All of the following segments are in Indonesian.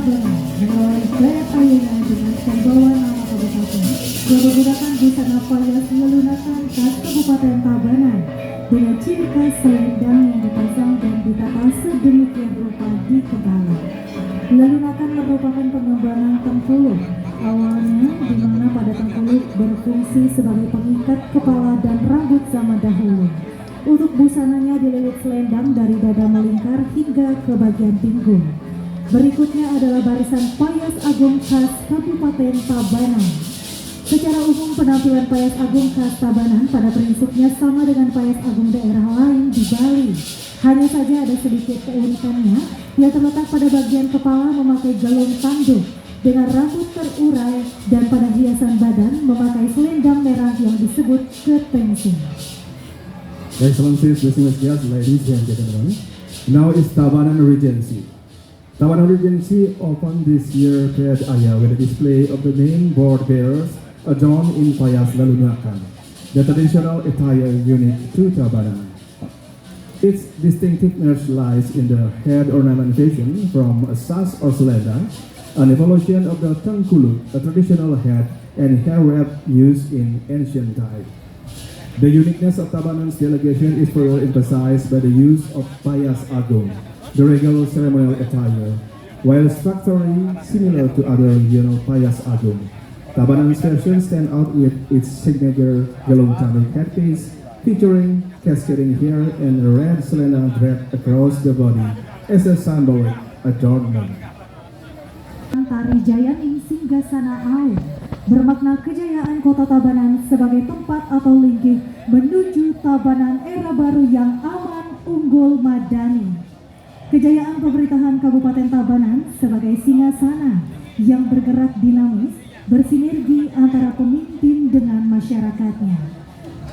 Tabanan melalui gaya ayunan dengan pembawa nama kabupaten yang menggunakan busana payas ngelunakan khas Kabupaten Tabanan dengan ciri khas selendang yang dipasang dan ditata sedemikian rupa di kepala. Lelunakan merupakan pengembangan Tengkuluk, awalnya di mana pada Tengkuluk berfungsi sebagai pengikat kepala dan rambut zaman dahulu. Untuk busananya dililit selendang dari dada melingkar hingga ke bagian pinggul. Berikutnya adalah barisan payas agung khas Kabupaten Tabanan. Secara umum penampilan payas agung khas Tabanan pada prinsipnya sama dengan payas agung daerah lain di Bali. Hanya saja ada sedikit keunikannya yang terletak pada bagian kepala memakai galung tanduk dengan rambut terurai dan pada hiasan badan memakai selendang merah yang disebut ketengsing. Excellencies, distinguished guests, ladies and gentlemen, now is Tabanan Regency. Tabanan Regency opened this year Ped Aya with a display of the main board bearers adorned in payas lelunakan, the traditional attire unique to Tabanan. Its distinctiveness lies in the head ornamentation from a sas or selendang, an evolution of the tengkuluk, a traditional head and hair wrap used in ancient times. The uniqueness of Tabanan's delegation is further emphasized by the use of payas agung, the regal ceremonial attire, while structurally similar to other regional payas agung. Tabanan's version stand out with its signature galung tanduk headpiece, featuring cascading hair and a red selendang draped across the body as a symbolic adornment. Tari Jayaning Singgasana Air bermakna kejayaan kota Tabanan sebagai tempat atau linggih menuju Tabanan era baru yang aman, unggul, madani. Kejayaan pemerintahan Kabupaten Tabanan sebagai singgasana yang bergerak dinamis, bersinergi antara pemimpin dengan masyarakatnya.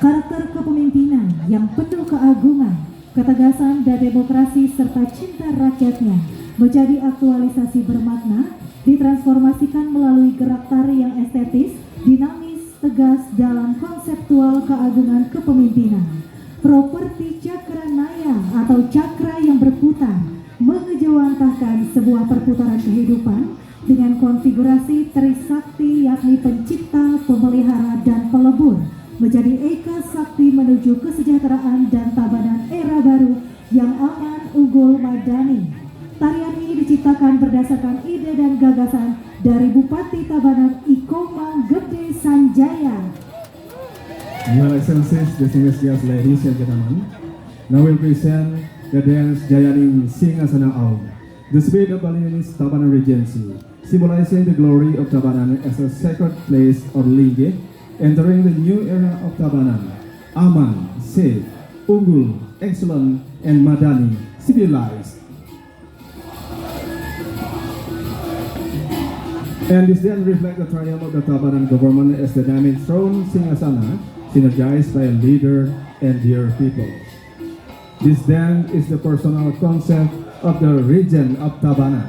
Karakter kepemimpinan yang penuh keagungan, ketegasan dan demokrasi serta cinta rakyatnya menjadi aktualisasi bermakna, ditransformasikan melalui gerak tari yang estetis, dinamis, tegas dalam konseptual keagungan kepemimpinan. Properti cakra naya atau cakra yang berputar mengejawantahkan sebuah perputaran kehidupan dengan konfigurasi Trisakti yakni pencipta, pemelihara, dan pelebur menjadi eka sakti menuju kesejahteraan dan Tabanan era baru yang aman, unggul, madani. Tarian ini diciptakan berdasarkan ide dan gagasan dari Bupati Tabanan Ikoma Gede Sanjaya. Your Excellencies, distinguished guests, ladies and gentlemen, now we'll present the dance Jayaning Singgasana Aum, the spirit of Balinese Tabanan Regency, symbolizing the glory of Tabanan as a sacred place or linggih, entering the new era of Tabanan, aman, safe, unggul, excellent, and madani, civilized. And this then reflects the triumph of the Tabanan government as the dynamic throne Singgasana, synergized by a leader and dear people. This then is the personal concept of the region of Tabanan.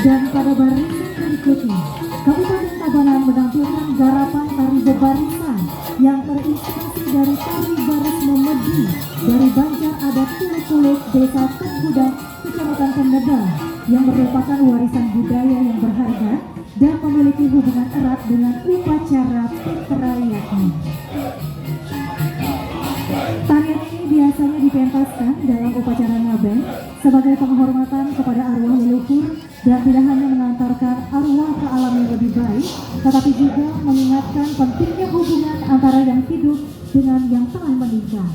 Dan pada barisan berikutnya, Kabupaten Tabanan menampilkan garapan tari bebarisan yang terinspirasi dari tari baris memedi dari Banjar Adat Tuluk-Tuluk Desa Tenggudan, Kecamatan Kendebal, yang merupakan warisan budaya yang berharga dan memiliki hubungan erat dengan upacara Petrayakni. Tarian ini biasanya dipentaskan dalam upacara ngabeng sebagai penghormatan kepada arwah leluhur dan tidak hanya mengantarkan arwah ke alam yang lebih baik, tetapi juga mengingatkan pentingnya hubungan antara yang hidup dengan yang telah meninggal.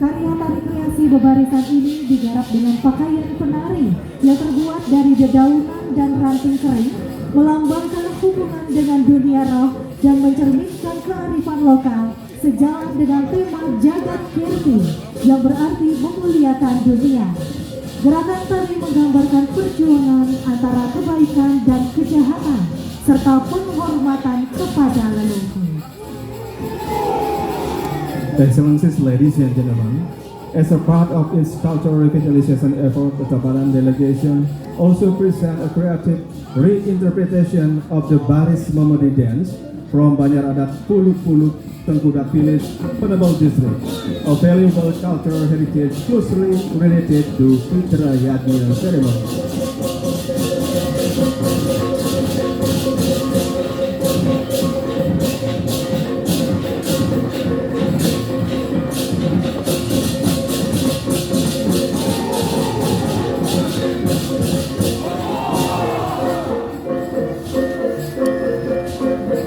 Karya tari kreasi bebarisan ini digarap dengan pakaian penari yang terbuat dari dedaunan dan ranting kering, melambangkan hubungan dengan dunia roh dan mencerminkan kearifan lokal sejalan dengan tema Jagat Kirti yang berarti memuliakan dunia. Gerakan tari menggambarkan perjuangan antara kebaikan dan kejahatan serta penghormatan kepada leluhur. Excellencies, ladies and gentlemen, as a part of its cultural revitalization effort, the Tabanan delegation also present a creative reinterpretation of the Baris Memedi dance from Banjar Adat Puluk-Puluk Tengkudat Village, Penebel District, a valuable cultural heritage closely related to Fitra Yadnya ceremony.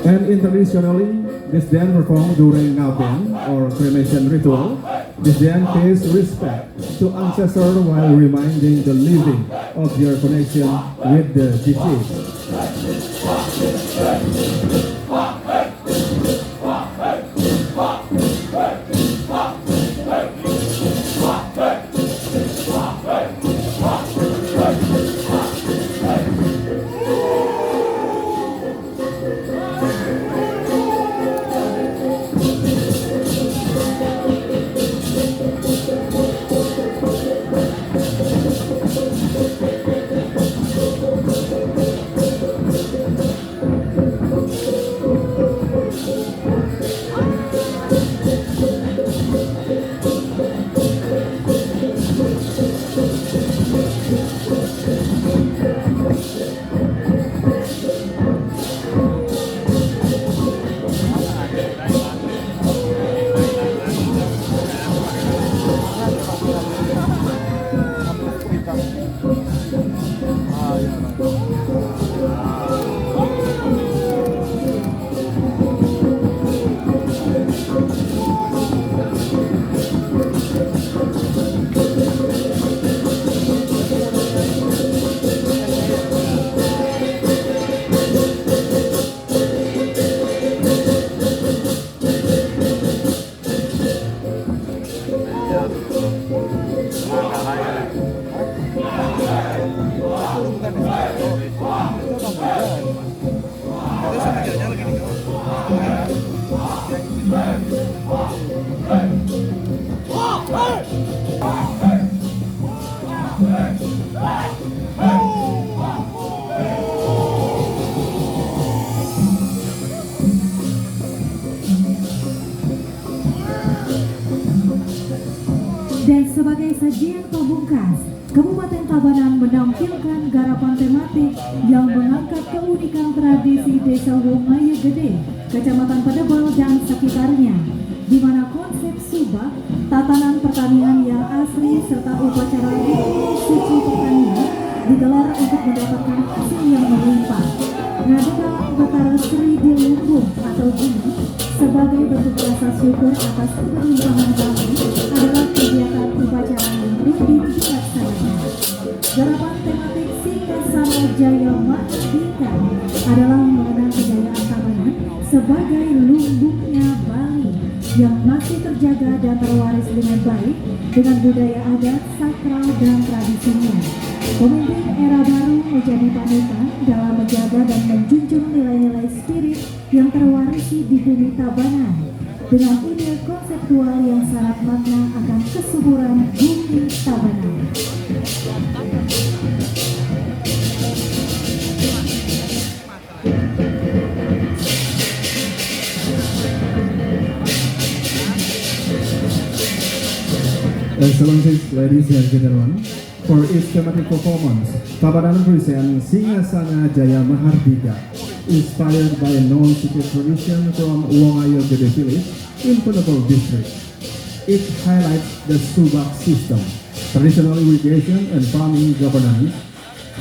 And internationally, this dance performed during Ngaben or cremation ritual. This dance pays respect to ancestors while reminding the living of their connection with the deceased. Dan sebagai sajian pamungkas, Kabupaten Tabanan menampilkan garapan tematik yang mengangkat keunikan tradisi Desa Wongayu Gede, Kecamatan Penebel dan sekitarnya, di mana konsep subak, tatanan pertanian yang asli serta upacara ritual suci pertanian digelar untuk mendapatkan hasil yang melimpah. Ngadegang Betara Sri di Lumbung atau Bumi sebagai bentuk rasa syukur atas keberlimpahan kami adalah kegiatan upacara yang rutin dilaksanakan. Garapan tematik Singgasana Jaya Mahardika adalah mengenang kejayaan Tabanan sebagai lumbungnya Bali yang masih terjaga dan terwaris dengan baik dengan budaya adat, sakral, dan tradisinya. Pemimpin era baru menjadi panutan dalam menjaga dan menjunjung nilai-nilai spirit yang terwarisi di bumi Tabanan dengan ide konseptual yang sangat makna akan kesuburan bumi Tabanan. Excellencies, ladies and gentlemen, for its thematic performance, Tabanan presents Singgasana Jaya Mahardika, inspired by a non-secret tradition from Wongayu Gede Village in Penebel District. It highlights the subak system, traditional irrigation and farming governance,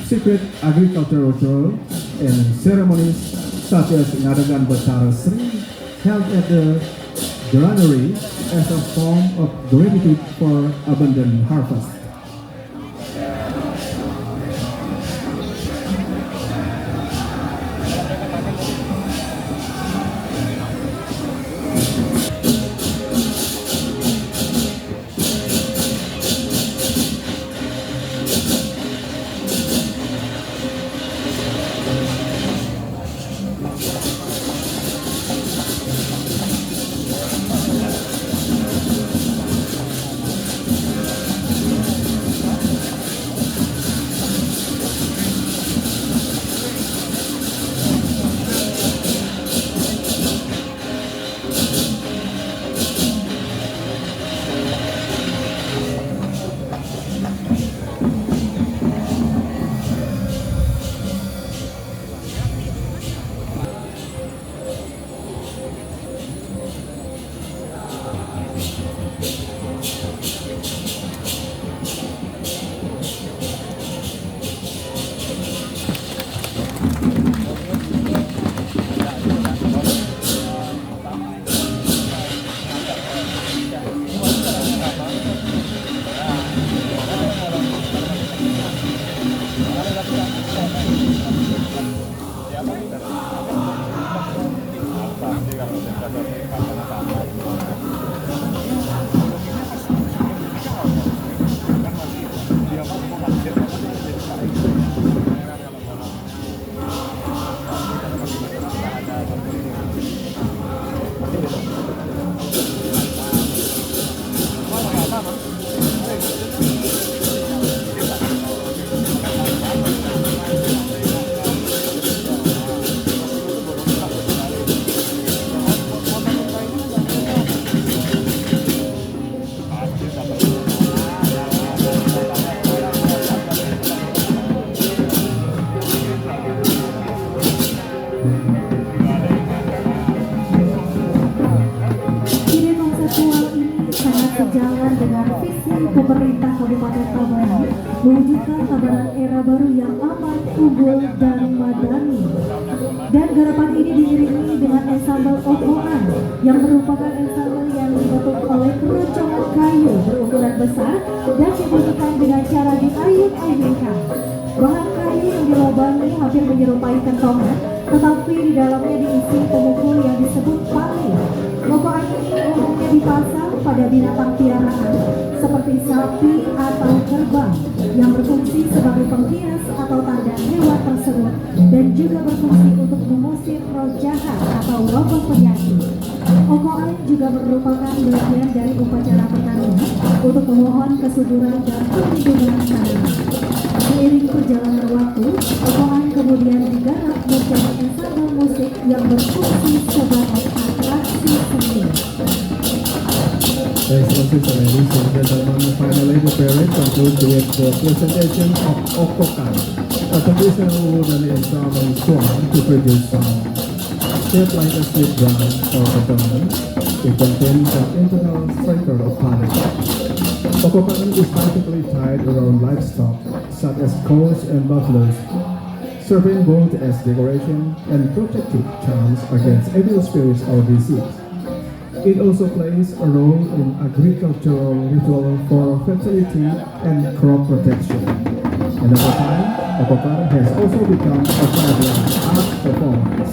secret agricultural and ceremonies such as Ngadegan Betara Sri held at the granary as a form of gratitude for abundant harvest. Ide konseptual ini sangat sejalan dengan visi pemerintah Kabupaten Tabanan mewujudkan Tabanan era baru yang aman, unggul, dan madani. Dan garapan ini diiringi dengan ensambel Okoan yang merupakan ensambel yang dibentuk oleh keroncongan kayu berukuran besar dan dibunyikan dengan cara diayun-ayunkan. Bahan kayu yang dilobangi hampir menyerupai kentongan, tetapi di dalamnya diisi pemukul yang disebut pali. Okoan ini umumnya dipasang pada binatang piaraan seperti sapi atau kerbau yang berfungsi sebagai penghias atau tanda hewan tersebut dan juga berfungsi untuk mengusir roh jahat atau roh penyakit. Okoan juga merupakan bagian dari upacara pertanian untuk memohon kesuburan dan perlindungan tanah. Seiring perjalanan waktu, Okoan kemudian digarap menjadi ensembel musik yang berfungsi sebagai atraksi seni. Excellencies and ladies and gentlemen, finally the parade concludes with the presentation of Okokan, a traditional wooden ensemble swan to produce sound. Shaped like a sweet drum or button, it contains an internal striker of honey. Okokan is typically tied around livestock, such as cows and buffaloes, serving both as decoration and protective charms against evil spirits or disease. It also plays a role in agricultural ritual for fertility and crop protection. And over time, Okokan has also become a vibrant art performance.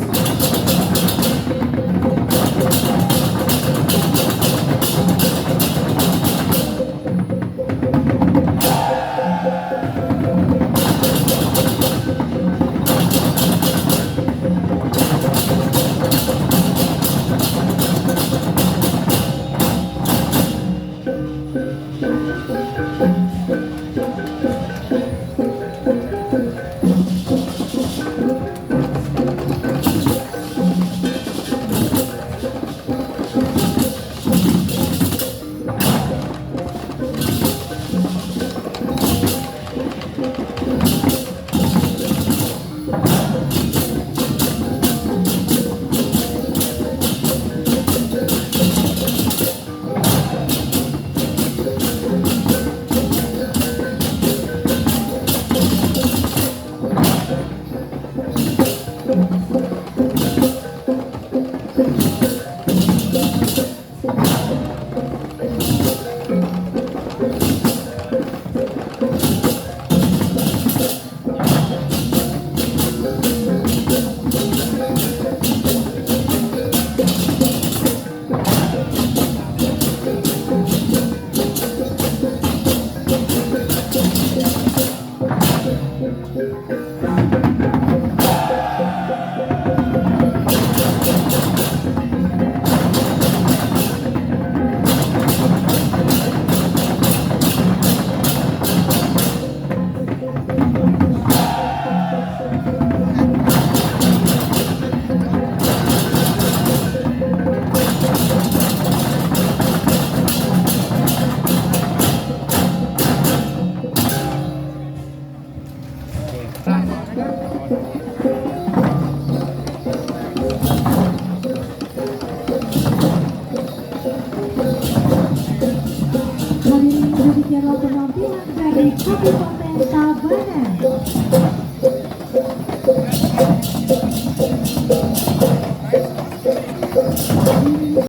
Kabupaten Tabanan.